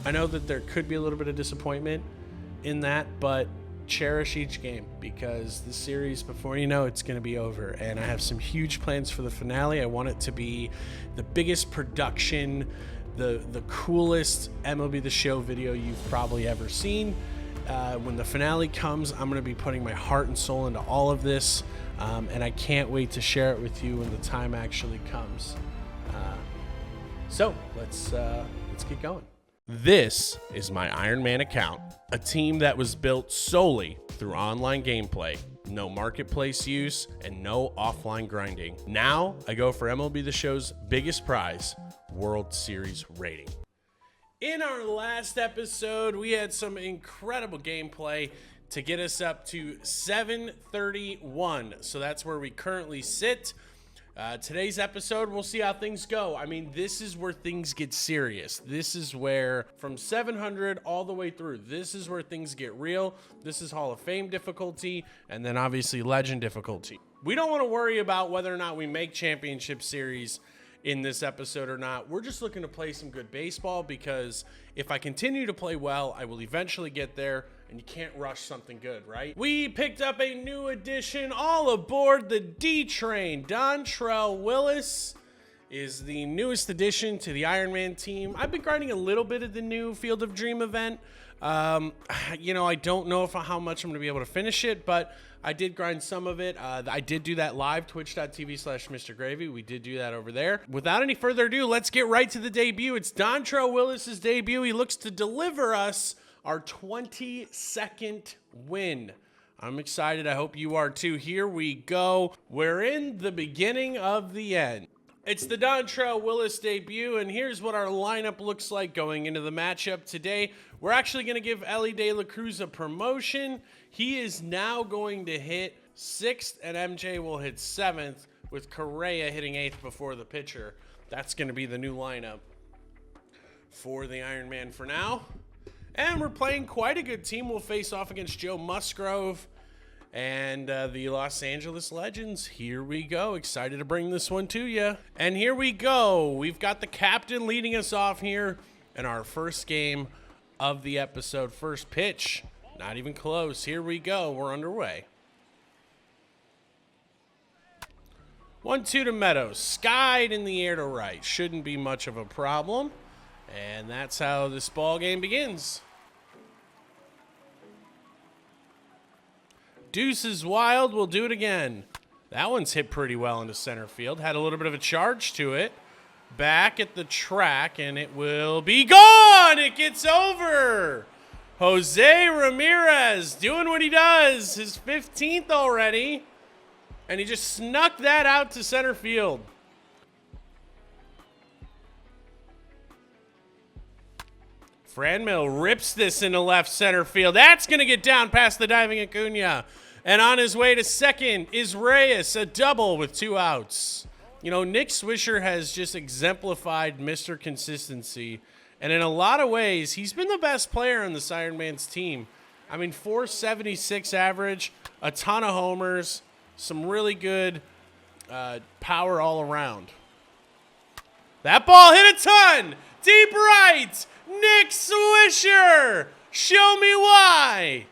I know that there could be a little bit of disappointment in that, but cherish each game because the series, before you know, it's going to be over. And I have some huge plans for the finale. I want it to be the biggest production, the coolest MLB The Show video you've probably ever seen. When the finale comes, I'm going to be putting my heart and soul into all of this, and I can't wait to share it with you when the time actually comes. So let's get going. This is my Ironman account, a team that was built solely through online gameplay, no marketplace use, and no offline grinding. Now I go for MLB The Show's biggest prize, World Series rating. In our last episode, we had some incredible gameplay to get us up to 731. So that's where we currently sit. Today's episode, we'll see how things go. I mean, this is where things get serious. This is where, from 700 all the way through, this is where things get real. This is Hall of Fame difficulty, and then obviously Legend difficulty. We don't want to worry about whether or not we make Championship Series in this episode or not. We're just looking to play some good baseball because if I continue to play well, I will eventually get there, and you can't rush something good, right? We picked up a new addition all aboard the D train. Dontrell Willis is the newest addition to the Ironman team. I've been grinding a little bit of the new Field of Dream event. You know, I don't know how much I'm going to be able to finish it, but I did grind some of it. I did do that live, twitch.tv/Mr. Gravy. We did do that over there. Without any further ado, let's get right to the debut. It's Dontrell Willis's debut. He looks to deliver us our 22nd win. I'm excited. I hope you are too. Here we go. We're in the beginning of the end. It's the Dontrell Willis debut, and here's what our lineup looks like going into the matchup today. We're actually going to give Ellie De La Cruz a promotion. He is now going to hit 6th, and MJ will hit 7th, with Correa hitting 8th before the pitcher. That's going to be the new lineup for the Ironman for now. And we're playing quite a good team. We'll face off against Joe Musgrove and the Los Angeles Legends. Here we go. Excited to bring this one to you. And here we go. We've got the captain leading us off here in our first game of the episode. First pitch. Not even close. Here we go. We're underway. 1-2 to Meadows. Skied in the air to right. Shouldn't be much of a problem. And that's how this ball game begins. Deuce is wild. We'll do it again. That one's hit pretty well into center field. Had a little bit of a charge to it. Back at the track, and it will be gone. It gets over. Jose Ramirez doing what he does. His 15th already. And he just snuck that out to center field. Franmil rips this into left center field. That's going to get down past the diving Acuna. And on his way to second is Reyes, a double with 2 outs. You know, Nick Swisher has just exemplified Mr. Consistency. And in a lot of ways, he's been the best player on this Ironman's team. I mean, 476 average, a ton of homers, some really good power all around. That ball hit a ton. Deep right. Nick Swisher. Show me why.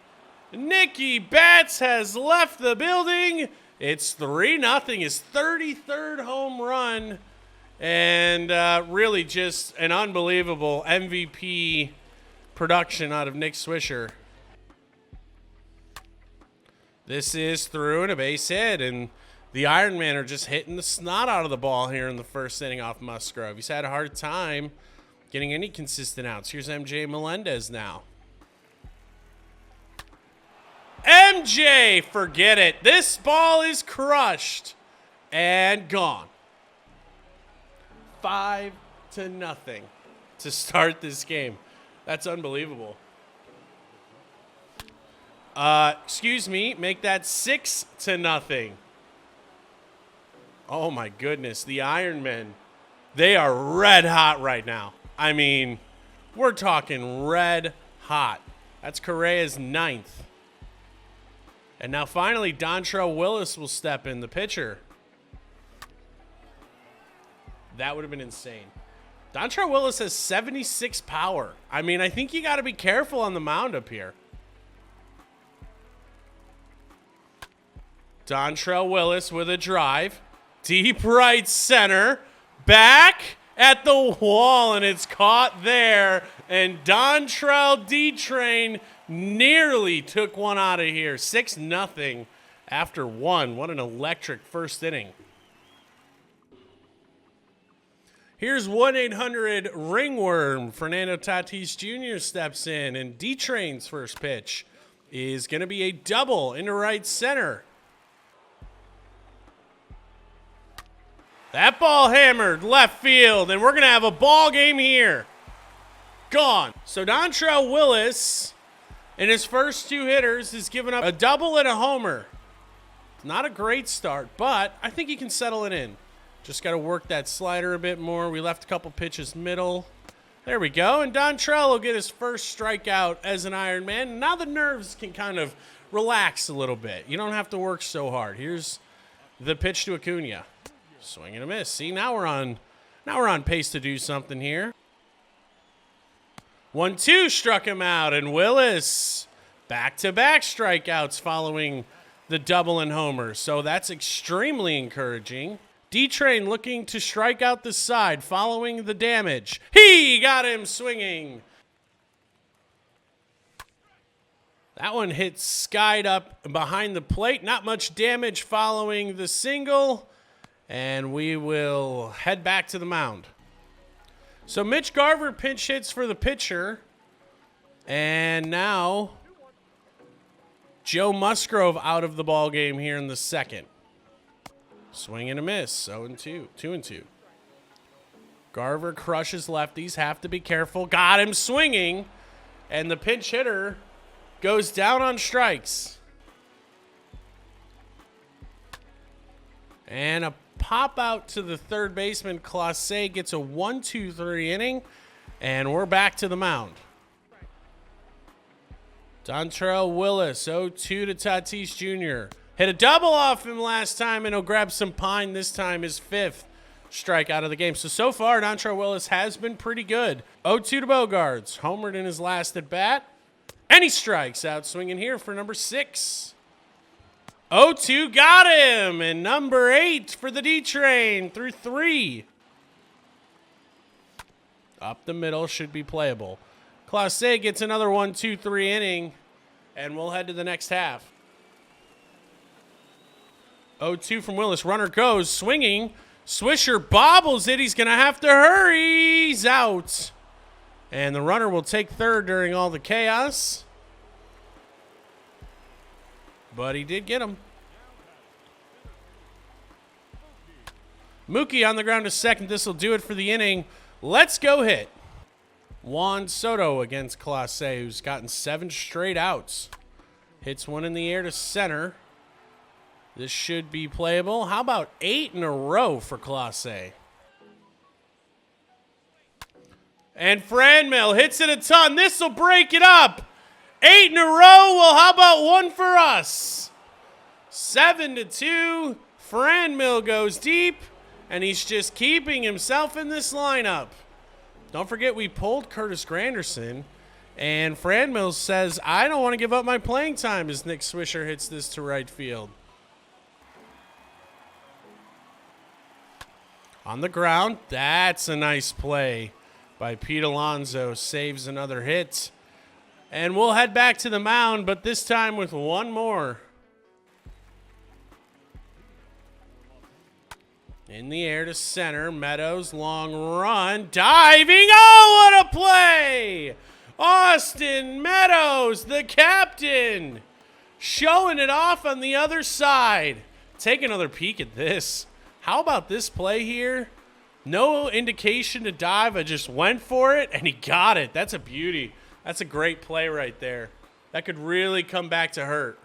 Nicky Bats has left the building. It's 3-0. His 33rd home run. And really just an unbelievable MVP production out of Nick Swisher. This is through and a base hit. And the Ironmen are just hitting the snot out of the ball here in the first inning off Musgrove. He's had a hard time getting any consistent outs. Here's MJ Melendez now. MJ, forget it. This ball is crushed and gone. 5-0 to start this game. That's unbelievable. Excuse me, make that 6-0. Oh my goodness, the Ironmen, they are red hot right now. I mean, we're talking red hot. That's Correa's 9th. And now finally, Dontrell Willis will step in, the pitcher. That would have been insane. Dontrelle Willis has 76 power. I mean, I think you got to be careful on the mound up here. Dontrelle Willis with a drive. Deep right center. Back at the wall, and it's caught there. And Dontrelle D-Train nearly took one out of here. 6-0 after one. What an electric first inning. Here's 1-800-RINGWORM. Fernando Tatis Jr. steps in, and D-Train's first pitch is going to be a double into right center. That ball hammered left field, and we're going to have a ball game here. Gone. So Dontrelle Willis, in his first two hitters, has given up a double and a homer. Not a great start, but I think he can settle it in. Just got to work that slider a bit more. We left a couple pitches middle. There we go. And Dontrelle will get his first strikeout as an Ironman. Now the nerves can kind of relax a little bit. You don't have to work so hard. Here's the pitch to Acuna. Swing and a miss. See, now we're on pace to do something here. 1-2 struck him out, and Willis back-to-back strikeouts following the double and homer. So that's extremely encouraging. D-Train looking to strike out the side following the damage. He got him swinging. That one hit skied up behind the plate. Not much damage following the single. And we will head back to the mound. So Mitch Garver pinch hits for the pitcher. And now Joe Musgrove out of the ball game here in the second. Swing and a miss. 0-2. 2-2. Garver crushes lefties. Have to be careful. Got him swinging. And the pinch hitter goes down on strikes. And a pop out to the third baseman. Clase gets a 1-2-3 inning. And we're back to the mound. Dontrelle Willis, 0-2 to Tatis Jr. Hit a double off him last time, and he'll grab some pine. This time his fifth strikeout of the game. So far, Dontrelle Willis has been pretty good. 0-2 to Bogarts. Homered in his last at-bat. And he strikes out swinging here for number 6. 0-2 got him. And number 8 for the D-Train through 3. Up the middle should be playable. Clase gets another 1-2-3 inning, and we'll head to the next half. 0-2 from Willis. Runner goes swinging. Swisher bobbles it. He's going to have to hurry. He's out. And the runner will take third during all the chaos. But he did get him. Mookie on the ground to second. This will do it for the inning. Let's go hit. Juan Soto against Clase, who's gotten 7 straight outs. Hits one in the air to center. This should be playable. How about 8 in a row for Clase? And Franmil hits it a ton. This will break it up. 8 in a row. Well, how about one for us? 7-2. Franmil goes deep, and he's just keeping himself in this lineup. Don't forget we pulled Curtis Granderson, and Franmil says, I don't want to give up my playing time as Nick Swisher hits this to right field. On the ground, that's a nice play by Pete Alonso. Saves another hit. And we'll head back to the mound, but this time with one more. In the air to center. Meadows, long run. Diving. Oh, what a play! Austin Meadows, the captain, showing it off on the other side. Take another peek at this. How about this play here? No indication to dive. I just went for it, and he got it. That's a beauty. That's a great play right there. That could really come back to hurt.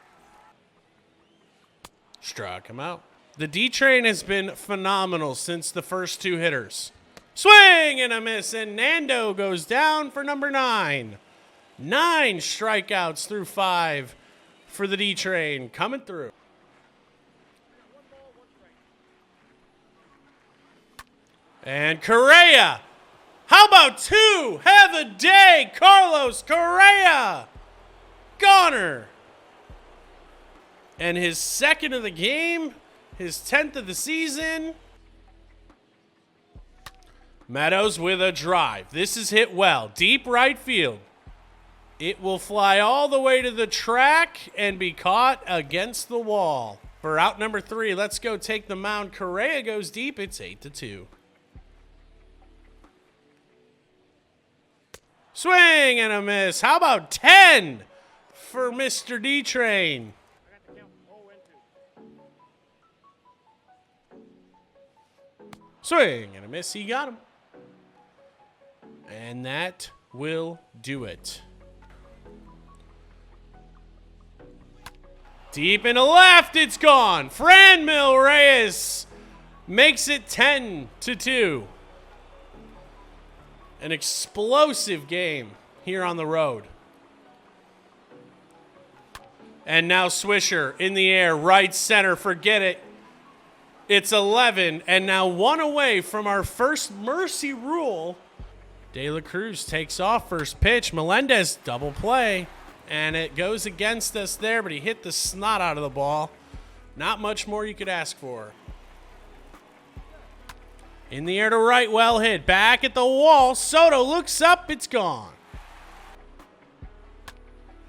Struck him out. The D-Train has been phenomenal since the first 2 hitters. Swing and a miss, and Nando goes down for number 9. 9 strikeouts through 5 for the D-Train coming through. And Correa How about 2? Have a day, Carlos Correa. Goner. And his 2nd of the game, his 10th of the season. Meadows with a drive. This is hit well. Deep right field. It will fly all the way to the track and be caught against the wall. For out number 3, let's go take the mound. Correa goes deep. It's 8-2. Swing and a miss. How about 10 for Mr. D-Train? Swing and a miss. He got him. And that will do it. Deep in the left, it's gone. Franmil Reyes makes it 10-2. An explosive game here on the road. And now Swisher in the air, right center, forget it. It's 11, and now 1 away from our first mercy rule. De La Cruz takes off first pitch. Melendez double play. And it goes against us there, but he hit the snot out of the ball. Not much more you could ask for. In the air to right, well hit. Back at the wall. Soto looks up. It's gone.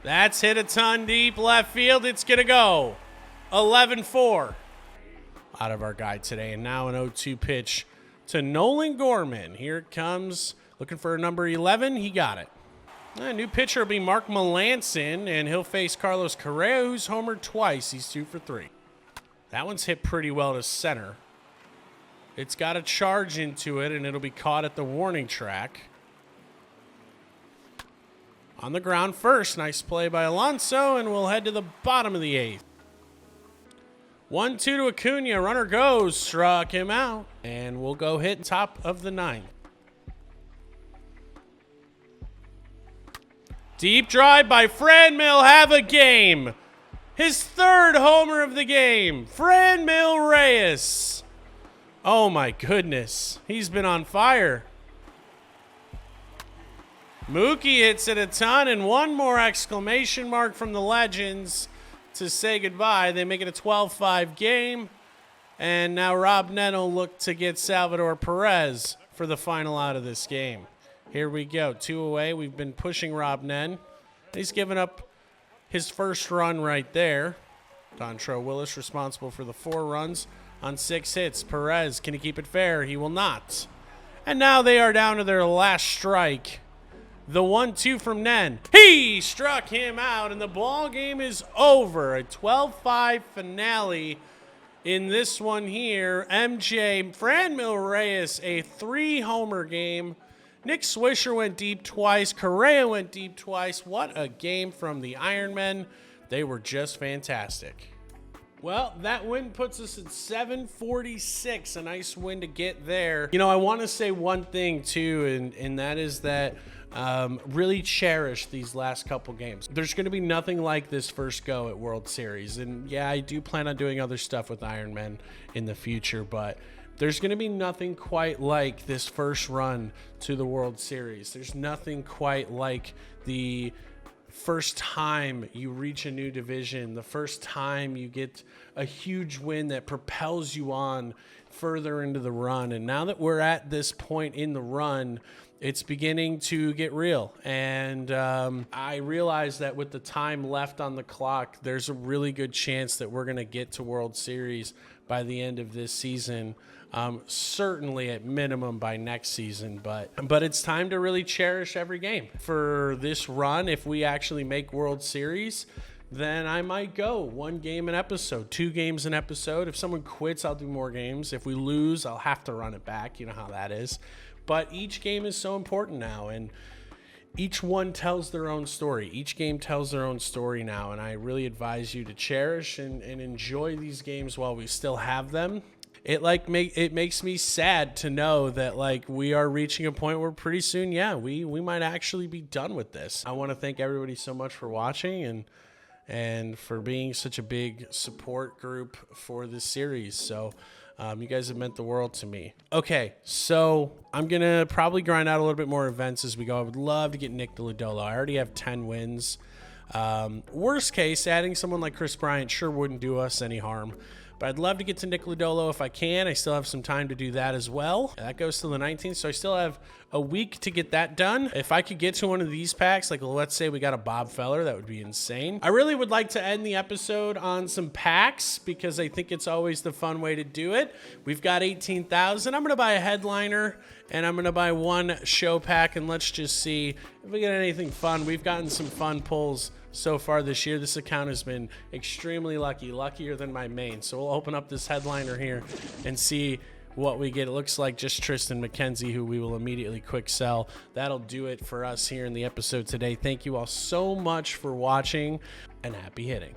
That's hit a ton deep left field. It's going to go 11-4. Out of our guide today. And now an 0-2 pitch to Nolan Gorman. Here it comes. Looking for a number 11. He got it. A new pitcher will be Mark Melanson, and he'll face Carlos Correa, who's homered twice. He's 2 for 3. That one's hit pretty well to center. It's got a charge into it, and it'll be caught at the warning track. On the ground first. Nice play by Alonso, and we'll head to the bottom of the 8th. 1-2 to Acuna. Runner goes. Struck him out. And we'll go hit top of the 9th. Deep drive by Franmil. Have a game. His 3rd homer of the game. Franmil Reyes. Oh my goodness. He's been on fire. Mookie hits it a ton, and one more exclamation mark from the Legends to say goodbye. They make it a 12-5 game. And now Rob Nen will look to get Salvador Perez for the final out of this game. Here we go. 2 away. We've been pushing Rob Nen. He's given up his first run right there. Dontrell Willis responsible for the 4 runs on 6 hits. Perez, can he keep it fair? He will not. And now they are down to their last strike. The 1-2 from Nen. He struck him out, and the ball game is over. A 12-5 finale in this one here. MJ, Franmil Reyes, a 3-homer game. Nick Swisher went deep twice. Correa went deep twice. What a game from the Ironmen. They were just fantastic. Well, that win puts us at 746. A nice win to get there. You know, I want to say one thing, too, and that is that really cherish these last couple games. There's going to be nothing like this first go at World Series. And, yeah, I do plan on doing other stuff with Ironmen in the future, but there's going to be nothing quite like this first run to the World Series. There's nothing quite like the first time you reach a new division, the first time you get a huge win that propels you on further into the run. And now that we're at this point in the run, it's beginning to get real. And I realize that with the time left on the clock, there's a really good chance that we're going to get to World Series by the end of this season. Certainly at minimum by next season, but it's time to really cherish every game. For this run, if we actually make World Series, then I might go 1 game an episode, 2 games an episode. If someone quits, I'll do more games. If we lose, I'll have to run it back. You know how that is. But each game is so important now, and each one tells their own story. Each game tells their own story now, and I really advise you to cherish and enjoy these games while we still have them. It makes me sad to know that we are reaching a point where pretty soon, we might actually be done with this. I want to thank everybody so much for watching and for being such a big support group for this series. So You guys have meant the world to me. Okay, so I'm going to probably grind out a little bit more events as we go. I would love to get Nick Lodolo. I already have 10 wins. Worst case, adding someone like Chris Bryant sure wouldn't do us any harm. But I'd love to get to Nick Lodolo if I can. I still have some time to do that as well. That goes to the 19th, so I still have a week to get that done. If I could get to one of these packs, like let's say we got a Bob Feller, that would be insane. I really would like to end the episode on some packs because I think it's always the fun way to do it. We've got 18,000. I'm going to buy a headliner and I'm going to buy one show pack, and let's just see if we get anything fun. We've gotten some fun pulls so far this year. This account has been extremely lucky, luckier than my main. So we'll open up this headliner here and see what we get. It looks like just Tristan McKenzie, who we will immediately quick sell. That'll do it for us here in the episode today. Thank you all so much for watching, and happy hitting.